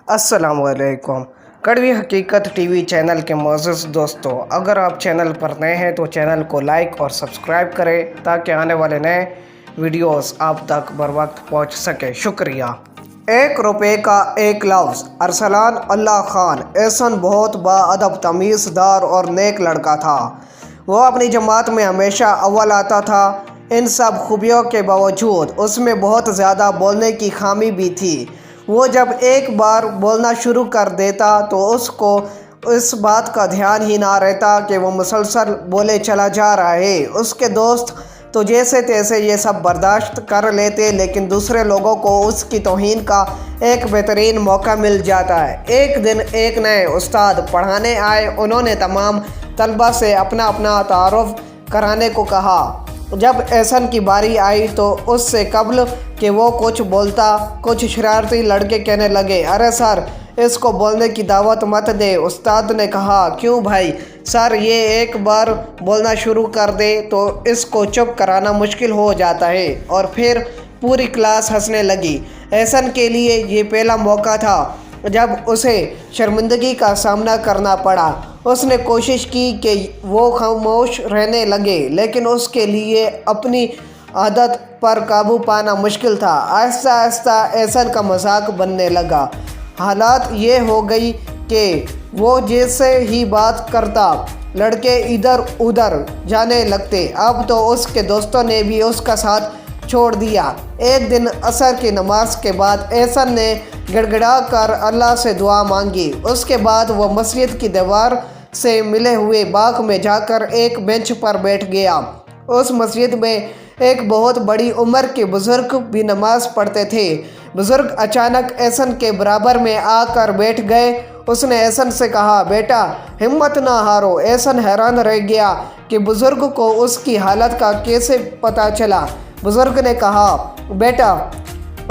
अस्सलाम वालेकुम। कड़वी हकीकत टीवी चैनल के मोअज़्ज़ज़ दोस्तों, अगर आप चैनल पर नए हैं तो चैनल को लाइक और सब्सक्राइब करें ताकि आने वाले नए वीडियोस आप तक बर वक्त पहुँच सके। शुक्रिया। 1 रुपये का एक लफ्ज़। अरसलान अल्लाह खान एहसन बहुत बाअदब, तमीज़दार और नेक लड़का था। वो अपनी जमात में हमेशा अव्वल आता था। इन सब खूबियों के बावजूद उसमें बहुत ज़्यादा बोलने की खामी भी थी। वो जब एक बार बोलना शुरू कर देता तो उसको इस बात का ध्यान ही ना रहता कि वो मुसलसल बोले चला जा रहा है। उसके दोस्त तो जैसे तैसे ये सब बर्दाश्त कर लेते, लेकिन दूसरे लोगों को उसकी तौहीन का एक बेहतरीन मौका मिल जाता है। एक दिन एक नए उस्ताद पढ़ाने आए। उन्होंने तमाम तलबा से अपना अपना तारुफ कराने को कहा। जब एहसन की बारी आई तो उससे कबल कि वो कुछ बोलता, कुछ शरारती लड़के कहने लगे, अरे सर, इसको बोलने की दावत मत दे। उस्ताद ने कहा, क्यों भाई? सर, ये एक बार बोलना शुरू कर दे तो इसको चुप कराना मुश्किल हो जाता है। और फिर पूरी क्लास हंसने लगी। एहसन के लिए ये पहला मौका था जब उसे शर्मिंदगी का सामना करना पड़ा। उसने कोशिश की कि वो खामोश रहने लगे, लेकिन उसके लिए अपनी आदत पर काबू पाना मुश्किल था। आहिस्ता आहिस्ता एहसन का मजाक बनने लगा। हालात ये हो गई कि वो जैसे ही बात करता लड़के इधर उधर जाने लगते। अब तो उसके दोस्तों ने भी उसका साथ छोड़ दिया। एक दिन असर की नमाज के बाद एहसन ने गिड़गिड़ा कर अल्लाह से दुआ मांगी। उसके बाद वो मस्जिद की दीवार से मिले हुए बाग में जाकर एक बेंच पर बैठ गया। उस मस्जिद में एक बहुत बड़ी उम्र के बुज़ुर्ग भी नमाज पढ़ते थे। बुज़ुर्ग अचानक एहसन के बराबर में आकर बैठ गए। उसने एहसन से कहा, बेटा, हिम्मत ना हारो। एहसन हैरान रह गया कि बुज़ुर्ग को उसकी हालत का कैसे पता चला। बुज़ुर्ग ने कहा, बेटा,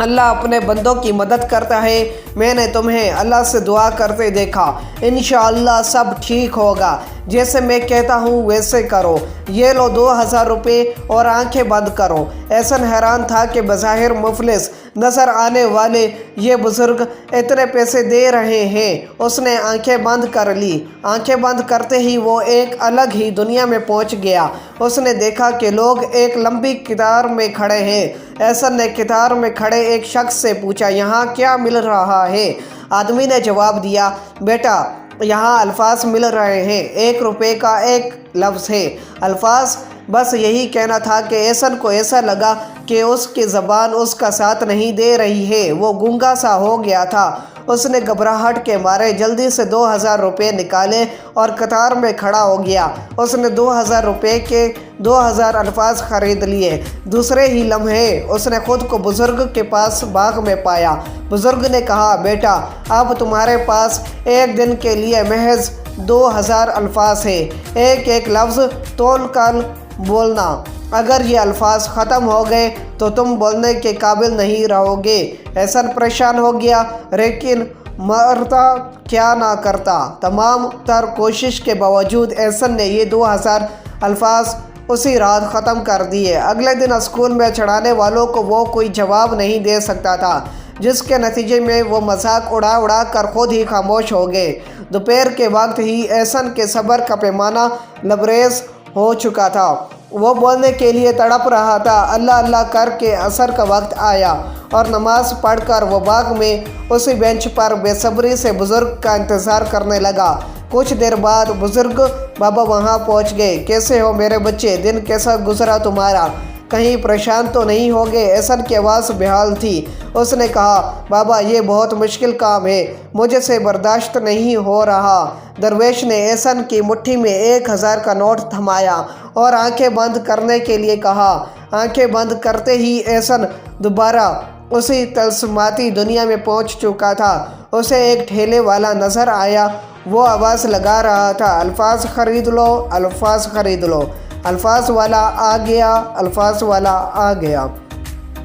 अल्लाह अपने बंदों की मदद करता है। मैंने तुम्हें अल्लाह से दुआ करते देखा। इंशाअल्लाह सब ठीक होगा। जैसे मैं कहता हूँ वैसे करो। ये लो 2000 रुपये और आंखें बंद करो। एहसन हैरान था कि बज़ाहिर मुफलिस नज़र आने वाले ये बुज़ुर्ग इतने पैसे दे रहे हैं। उसने आंखें बंद कर ली। आंखें बंद करते ही वो एक अलग ही दुनिया में पहुंच गया। उसने देखा कि लोग एक लंबी कतार में खड़े हैं। एहसन ने कतार में खड़े एक शख्स से पूछा, यहाँ क्या मिल रहा है? आदमी ने जवाब दिया, बेटा, यहाँ अल्फाज मिल रहे हैं। 1 रुपये का एक लफ्ज़ है। अल्फाज बस यही कहना था कि एहसन को ऐसा लगा कि उसकी ज़बान उसका साथ नहीं दे रही है। वो गूंगा सा हो गया था। उसने घबराहट के मारे जल्दी से 2000 रुपये निकाले और कतार में खड़ा हो गया। उसने 2000 रुपये के 2000 अल्फाज ख़रीद लिए। दूसरे ही लम्हे उसने ख़ुद को बुज़ुर्ग के पास बाग में पाया। बुज़ुर्ग ने कहा, बेटा, अब तुम्हारे पास एक दिन के लिए महज 2000 अल्फाज है। एक एक लफ्ज़ तोल कर बोलना। अगर ये अल्फाज ख़त्म हो गए तो तुम बोलने के काबिल नहीं रहोगे। एहसन परेशान हो गया, लेकिन मरता क्या ना करता। तमाम तर कोशिश के बावजूद एहसन ने ये 2000 अल्फाज उसी रात ख़त्म कर दिए। अगले दिन स्कूल में चढ़ाने वालों को वो कोई जवाब नहीं दे सकता था, जिसके नतीजे में वो मजाक उड़ा उड़ा कर खुद ही खामोश हो गए। दोपहर के वक्त ही एहसन के सब्र का पैमाना लबरेज हो चुका था। वो बोलने के लिए तड़प रहा था। अल्लाह अल्लाह करके असर का वक्त आया और नमाज पढ़कर वो बाग में उसी बेंच पर बेसब्री से बुज़ुर्ग का इंतज़ार करने लगा। कुछ देर बाद बुज़ुर्ग बाबा वहाँ पहुँच गए। कैसे हो मेरे बच्चे? दिन कैसा गुजरा तुम्हारा? कहीं परेशान तो नहीं हो गए? एहसन की आवाज़ बेहाल थी। उसने कहा, बाबा, ये बहुत मुश्किल काम है, मुझे से बर्दाश्त नहीं हो रहा। दरवेश ने एहसन की मुट्ठी में 1000 का नोट थमाया और आंखें बंद करने के लिए कहा। आंखें बंद करते ही एहसन दोबारा उसी तलस्माती दुनिया में पहुंच चुका था। उसे एक ठेले वाला नज़र आया। वो आवाज़ लगा रहा था, अल्फाज ख़रीद लो, अल्फाज ख़रीद लो। अल्फाज वाला आ गया, अल्फाज वाला आ गया।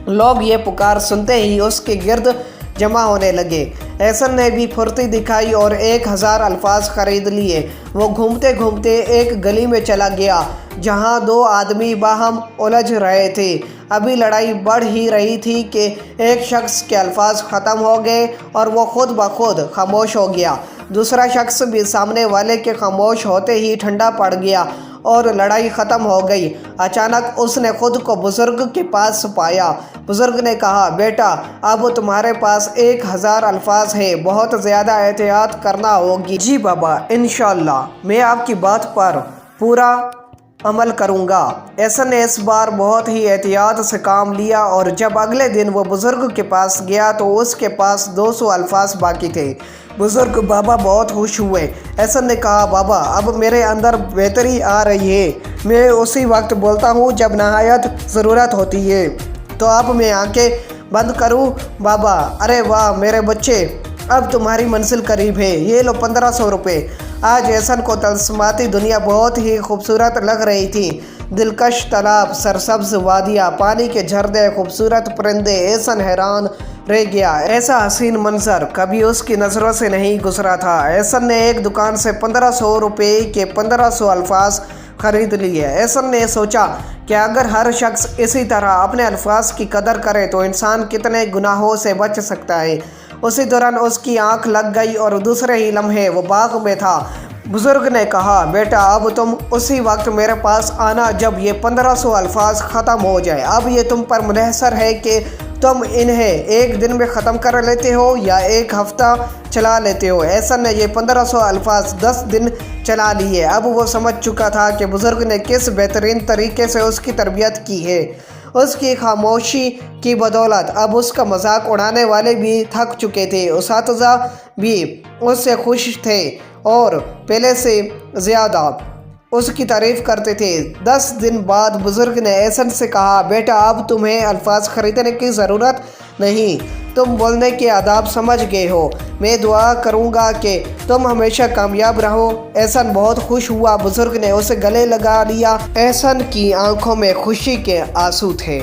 लोग ये पुकार सुनते ही उसके गिर्द जमा होने लगे। एहसन ने भी फुर्ती दिखाई और 1000 अल्फाज खरीद लिए। वो घूमते घूमते एक गली में चला गया जहां 2 आदमी बाहम उलझ रहे थे। अभी लड़ाई बढ़ ही रही थी कि एक शख्स के अल्फाज ख़त्म हो गए और वो खुद ब खुद खामोश हो गया। दूसरा शख्स भी सामने वाले के खामोश होते ही ठंडा पड़ गया और लड़ाई ख़त्म हो गई। अचानक उसने खुद को बुज़ुर्ग के पास पाया। बुज़ुर्ग ने कहा, बेटा अब तुम्हारे पास 1000 अल्फाज है, बहुत ज़्यादा एहतियात करना होगी। जी बाबा, इंशाअल्लाह मैं आपकी बात पर पूरा अमल करूँगा। एहसन ने इस बार बहुत ही एहतियात से काम लिया और जब अगले दिन वो बुज़ुर्ग के पास गया तो उसके पास 200 अल्फाज बाकी थे। बुज़ुर्ग बाबा बहुत खुश हुए। एहसन ने कहा, बाबा अब मेरे अंदर बेहतरी आ रही है। मैं उसी वक्त बोलता हूँ जब नहायत ज़रूरत होती है। तो अब मैं आंखें बंद करूँ? बाबा, अरे वाह मेरे बच्चे, अब तुम्हारी मंजिल करीब है। ये लो 1500 रुपये। आज एहसन को तलस्माती दुनिया बहुत ही खूबसूरत लग रही थी। दिलकश तालाब, सरसब्ज वादियाँ, पानी के झरने, खूबसूरत परिंदे। एहसन हैरान रह गया। ऐसा हसीन मंजर कभी उसकी नज़रों से नहीं गुजरा था। एहसन ने एक दुकान से 1500 रुपये के 1500 अल्फाज खरीद लिए। एहसन ने सोचा कि अगर हर शख्स इसी तरह अपने अल्फाज की कदर करे तो इंसान कितने गुनाहों से बच सकता है। उसी दौरान उसकी आंख लग गई और दूसरे ही लम्हे वो बाग में था। बुज़ुर्ग ने कहा, बेटा अब तुम उसी वक्त मेरे पास आना जब ये 1500 अल्फाज ख़त्म हो जाए। अब ये तुम पर मुनहसर है कि तुम इन्हें एक दिन में ख़त्म कर लेते हो या एक हफ़्ता चला लेते हो। एहसन ने ये 1500 अल्फाज 10 दिन चला लिए। अब वो समझ चुका था कि बुज़ुर्ग ने किस बेहतरीन तरीके से उसकी तरबियत की है। उसकी खामोशी की बदौलत अब उसका मजाक उड़ाने वाले भी थक चुके थे। उस्ताज़ा भी उससे खुश थे और पहले से ज़्यादा उसकी तारीफ़ करते थे। 10 दिन बाद बुज़ुर्ग ने एहसन से कहा, बेटा अब तुम्हें अल्फाज ख़रीदने की ज़रूरत नहीं, तुम बोलने के आदाब समझ गए हो। मैं दुआ करूँगा कि तुम हमेशा कामयाब रहो। एहसन बहुत खुश हुआ। बुज़ुर्ग ने उसे गले लगा लिया। एहसन की आंखों में खुशी के आंसू थे।